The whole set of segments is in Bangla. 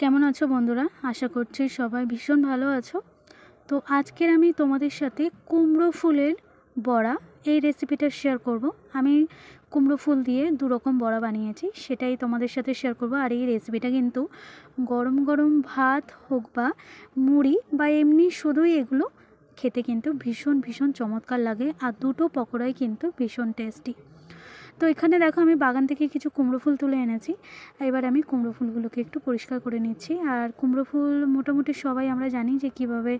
কেমন আছো বন্ধুরা? আশা করছি সবাই ভীষণ ভালো আছো। তো আজকের আমি তোমাদের সাথে কুমড়ো ফুলের বড়া এই রেসিপিটা শেয়ার করব। আমি কুমড়ো ফুল দিয়ে দু রকম বড়া বানিয়েছি, সেটাই তোমাদের সাথে শেয়ার করব। আর এই রেসিপিটা কিন্তু গরম গরম ভাত হোক বা মুড়ি বা এমনি শুধুই এগুলো খেতে কিন্তু ভীষণ ভীষণ চমৎকার লাগে। আর দুটো পকোড়াই কিন্তু ভীষণ টেস্টি। তো এখানে দেখো আমি বাগান থেকে কিছু কুমড়ো ফুল তুলে এনেছি। এবার আমি কুমড়ো ফুলগুলোকে একটু পরিষ্কার করে নিচ্ছি। আর কুমড়ো ফুল মোটামুটি সবাই আমরা জানি যে কীভাবে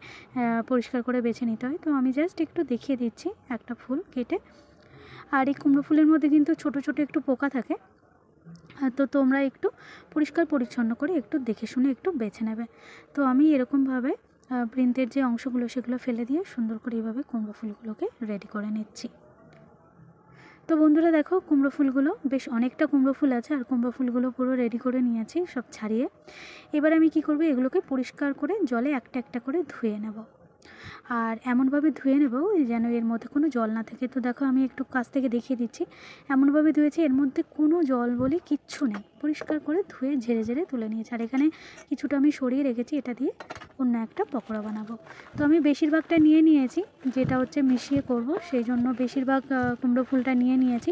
পরিষ্কার করে বেছে নিতে হয়। তো আমি জাস্ট একটু দেখিয়ে দিচ্ছি একটা ফুল কেটে। আর এই কুমড়ো ফুলের মধ্যে কিন্তু ছোট ছোট একটু পোকা থাকে, তো তোমরা একটু পরিষ্কার পরিচ্ছন্ন করে একটু দেখে শুনে একটু বেছে নেবে। তো আমি এরকমভাবে বৃন্তের যে অংশগুলো সেগুলো ফেলে দিয়ে সুন্দর করে এইভাবে কুমড়ো ফুলগুলোকে রেডি করে নিচ্ছি। তো বন্ধুরা দেখো, কুমড়ো ফুলগুলো বেশ অনেকটা কুমড়ো ফুল আছে, আর কুমড়ো ফুলগুলো পুরো রেডি করে নিয়েছি সব ছাড়িয়ে। এবার আমি কি করব, এগুলোকে পরিষ্কার করে জলে একটা একটা করে ধুয়ে নেব। আর এমনভাবে ধুয়ে নেব যেন এর মধ্যে কোনো জল না থাকে। তো দেখো আমি একটু কাছ থেকে দেখিয়ে দিচ্ছি, এমনভাবে ধুয়েছি এর মধ্যে কোনো জল বলে কিচ্ছু নেই। পরিষ্কার করে ধুয়ে ঝেড়ে ঝেড়ে তুলে নিয়েছি। আর এখানে কিছুটা আমি সরিয়ে রেখেছি, এটা দিয়ে অন্য একটা পকোড়া বানাবো। তো আমি বেশিরভাগটা নিয়ে নিয়েছি, যেটা হচ্ছে মিশিয়ে করব, সেই জন্য বেশিরভাগ কুমড়ো ফুলটা নিয়ে নিয়েছি।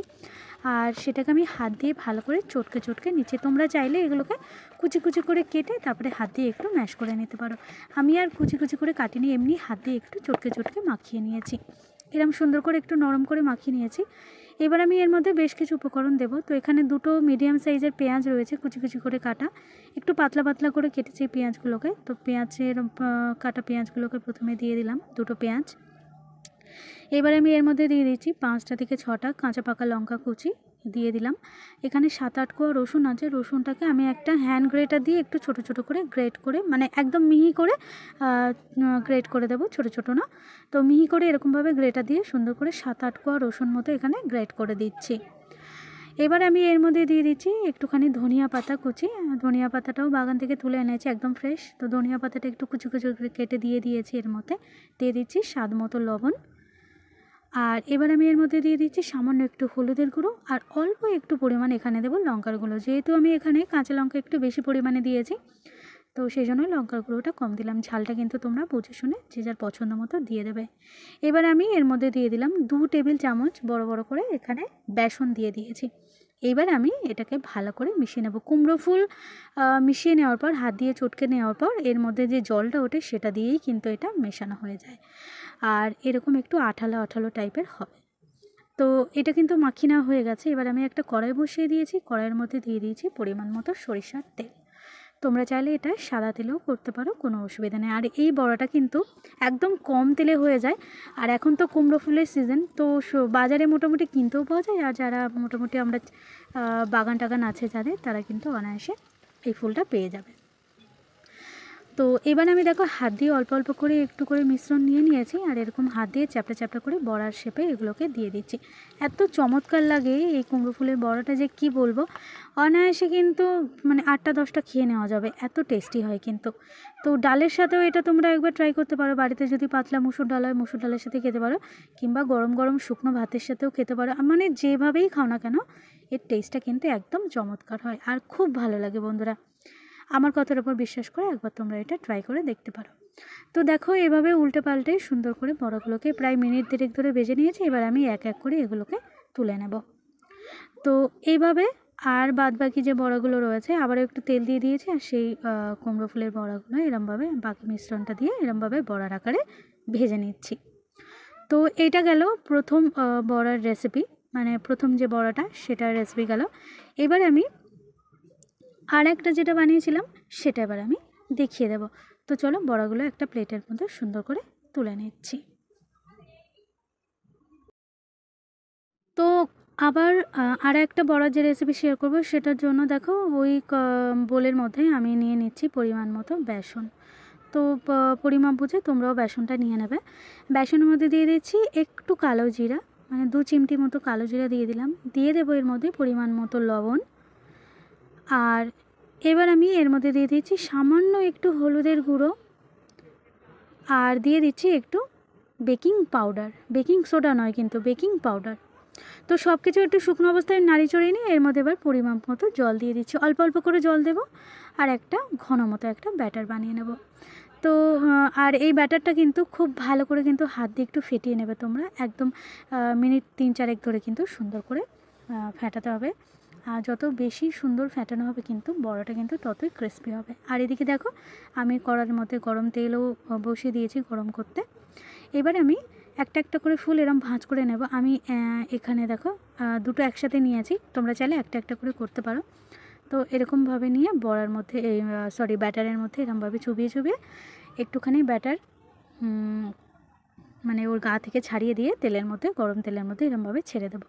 আর সেটাকে আমি হাত দিয়ে ভালো করে চটকে চটকে নিচ্ছি। তোমরা চাইলে এগুলোকে কুচি কুচি করে কেটে তারপরে হাত দিয়ে একটু ম্যাশ করে নিতে পারো। আমি আর কুচি কুচি করে কাটিনি, এমনি হাত দিয়ে একটু চটকে চটকে মাখিয়ে নিয়েছি। এরকম সুন্দর করে একটু নরম করে মাখিয়ে নিয়েছি। এবার আমি এর মধ্যে বেশ কিছু উপকরণ দেবো। তো এখানে দুটো মিডিয়াম সাইজের পেঁয়াজ রয়েছে কুচি কুচি করে কাটা, একটু পাতলা পাতলা করে কেটেছি পেঁয়াজগুলোকে। তো পেঁয়াজের কাটা পেঁয়াজগুলোকে প্রথমে দিয়ে দিলাম, দুটো পেঁয়াজ। এবার আমি এর মধ্যে দিয়ে দিচ্ছি 5টা থেকে 6টা কাঁচা পাকা লঙ্কা কুচি দিয়ে দিলাম। এখানে 7-8 কোয়া রসুন আছে, রসুনটাকে আমি একটা হ্যান্ড গ্রেটার দিয়ে একটু ছোট ছোট করে গ্রেট করে, মানে একদম মিহি করে গ্রেট করে দেবো, ছোট ছোট না। তো মিহি করে এরকমভাবে গ্রেটার দিয়ে সুন্দর করে 7-8 কোয়া রসুন মতো এখানে গ্রেট করে দিচ্ছি। এবার আমি এর মধ্যে দিয়ে দিচ্ছি একটুখানি ধনিয়া পাতা কুচি। ধনিয়া পাতাটাও বাগান থেকে তুলে এনেছি, একদম ফ্রেশ। তো ধনিয়া পাতাটা একটু কুচি কুচি কেটে দিয়ে দিয়েছি। এর মধ্যে দিয়ে দিচ্ছি স্বাদ মতো লবণ। আর এবার আমি এর মধ্যে দিয়ে দিচ্ছি সামান্য একটু হলুদের গুঁড়ো, আর অল্প একটু পরিমাণ এখানে দেবো লঙ্কার গুঁড়ো। যেহেতু আমি এখানে কাঁচা লঙ্কা একটু বেশি পরিমাণে দিয়েছি, তো সেই জন্য লঙ্কার গুঁড়োটা কম দিলাম। ঝালটা কিন্তু তোমরা বুঝে শুনে যে যার পছন্দ মতো দিয়ে দেবে। এবার আমি এর মধ্যে দিয়ে দিলাম 2 টেবিল চামচ বড় বড় করে এখানে বেসন দিয়ে দিয়েছি। এবার আমি এটাকে ভালো করে মিশিয়ে নেব। কুমড়ো ফুল মিশিয়ে নেওয়ার পর, হাত দিয়ে চটকে নেওয়ার পর এর মধ্যে যে জলটা ওঠে সেটা দিয়েই কিন্তু এটা মেশানো হয়ে যায়। আর এরকম একটু আঠালো আঠালো টাইপের হবে। তো এটা কিন্তু মাখিয়ে নেওয়া হয়ে গেছে। এবার আমি একটা কড়াই বসিয়ে দিয়েছি, কড়াইয়ের মধ্যে দিয়ে দিয়েছি পরিমাণ মতো সরিষার তেল। তোমরা চাইলে এটা সাদা তেলেও করতে পারো, কোনো অসুবিধা নেই। আর এই বড়াটা কিন্তু একদম কম তেলে হয়ে যায়। আর এখন তো কুমড়ো ফুলের সিজন, তো বাজারে মোটামুটি কিনতেও পাওয়া যায়। আর যারা মোটামুটি আমরা বাগান টাগান আছে যাদের, তারা কিন্তু অনায়াসে এই ফুলটা পেয়ে যাবে। তো এবার আমি দেখো হাত দিয়ে অল্প অল্প করে একটু করে মিশ্রণ নিয়ে নিয়েছি, আর এরকম হাত দিয়ে চ্যাপটা চ্যাপটা করে বড়ার শেপে এগুলোকে দিয়ে দিচ্ছি। এত চমৎকার লাগে এই কুমড়ো ফুলের বড়াটা যে কি বলবো। অনায়াসে কিন্তু মানে 8টা-10টা খেয়ে নেওয়া যাবে, এত টেস্টি হয় কিন্তু। তো ডালের সাথেও এটা তোমরা একবার ট্রাই করতে পারো। বাড়িতে যদি পাতলা মুসুর ডাল হয়, মুসুর ডালের সাথে খেতে পারো, কিংবা গরম গরম শুকনো ভাতের সাথেও খেতে পারো। মানে যেভাবেই খাও না কেন, এর টেস্টটা কিন্তু একদম চমৎকার হয় আর খুব ভালো লাগে বন্ধুরা। আমার কথার উপর বিশ্বাস করে একবার তোমরা এটা ট্রাই করে দেখতে পারো। তো দেখো এভাবে উল্টে পাল্টে সুন্দর করে বড়াগুলোকে প্রায় মিনিট 2 ধরে ভেজে নিয়েছি। এবার আমি এক এক করে এগুলোকে তুলে নেব। তো এইভাবে আর বাদ বাকি যে বড়াগুলো রয়েছে আবারও একটু তেল দিয়ে দিয়েছি, আর সেই কুমড়ো ফুলের বড়াগুলো এরমভাবে বাকি মিশ্রণটা দিয়ে এরমভাবে বড়ার আকারে ভেজে নিচ্ছি। তো এইটা গেল প্রথম বড়ার রেসিপি, মানে প্রথম যে বড়াটা সেটার রেসিপি গেল। এবার আমি আর একটা যেটা বানিয়েছিলাম সেটা এবার আমি দেখিয়ে দেব। তো চলো বড়াগুলো একটা প্লেটের মধ্যে সুন্দর করে তুলে নিচ্ছি। তো আবার আর একটা বড়ার যে রেসিপি শেয়ার করব, সেটার জন্য দেখো ওই বোলের মধ্যে আমি নিয়ে নিচ্ছি পরিমাণ মতো বেসন। তো পরিমাপ বুঝে তোমরাও বেসনটা নিয়ে নেবে। বেসনের মধ্যে দিয়ে দিচ্ছি একটু কালো জিরা, মানে 2 চিমটি মতো কালো জিরা দিয়ে দিলাম। দিয়ে দেবো এর মধ্যে পরিমাণ মতো লবণ। আর এবার আমি এর মধ্যে দিয়ে দিচ্ছি সামান্য একটু হলুদের গুঁড়ো, আর দিয়ে দিচ্ছি একটু বেকিং পাউডার। বেকিং সোডা নয় কিন্তু, বেকিং পাউডার। তো সব কিছু একটু শুকনো অবস্থায় নাড়ি চড়িয়ে নিয়ে এর মধ্যে এবার পরিমাণ মতো জল দিয়ে দিচ্ছি, অল্প অল্প করে জল দেব আর একটা ঘন মতো একটা ব্যাটার বানিয়ে নেব। তো আর এই ব্যাটারটা কিন্তু খুব ভালো করে কিন্তু হাত দিয়ে একটু ফেটিয়ে নেবে তোমরা, একদম মিনিট 3-4 ধরে কিন্তু সুন্দর করে ফেটাতে হবে। আর যত বেশি সুন্দর ফেটানো হবে কিন্তু বড়াটা কিন্তু ততই ক্রিস্পি হবে। আর এদিকে দেখো আমি কড়ার মধ্যে গরম তেলও বসিয়ে দিয়েছি গরম করতে। এবার আমি একটা একটা করে ফুল এরম ভাঁজ করে নেব। আমি এখানে দেখো দুটো একসাথে নিয়েছি, তোমরা চাইলে একটা একটা করে করতে পারো। তো এরকমভাবে নিয়ে বড়ার মধ্যে ব্যাটারের মধ্যে এরকমভাবে চুবিয়ে চুবিয়ে একটুখানি ব্যাটার মানে ওর গা থেকে ছাড়িয়ে দিয়ে তেলের মধ্যে, গরম তেলের মধ্যে এরকমভাবে ছেড়ে দেবো।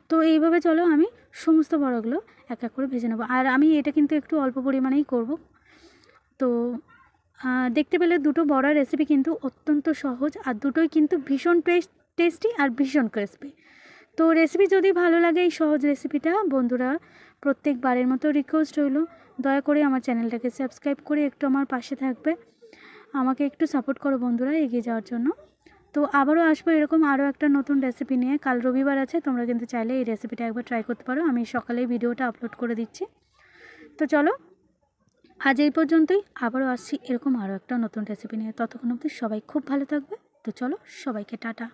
তো এইভাবে চলো আমি সমস্ত বড়াগুলো এক এক করে ভেজে নেবো। আর আমি এটা কিন্তু একটু অল্প পরিমাণেই করব। তো দেখতে পেলে দুটো বড়ার রেসিপি কিন্তু অত্যন্ত সহজ, আর দুটোই কিন্তু ভীষণ টেস্টি আর ভীষণ ক্রিস্পি। তো রেসিপি যদি ভালো লাগে এই সহজ রেসিপিটা, বন্ধুরা প্রত্যেকবারের মতো রিকোয়েস্ট রইল দয়া করে আমার চ্যানেলটাকে সাবস্ক্রাইব করে একটু আমার পাশে থাকবে, আমাকে একটু সাপোর্ট করো বন্ধুরা এগিয়ে যাওয়ার জন্য। তো আবারও আসবো এরকম আরও একটা নতুন রেসিপি নিয়ে। কাল রবিবার আছে, তোমরা কিন্তু চাইলে এই রেসিপিটা একবার ট্রাই করতে পারো, আমি সকালেই ভিডিওটা আপলোড করে দিচ্ছি। তো চলো আজ এই পর্যন্তই, আবারও আসছি এরকম আরও একটা নতুন রেসিপি নিয়ে। ততক্ষণ অবধি সবাই খুব ভালো থাকবে। তো চলো সবাইকে টাটা।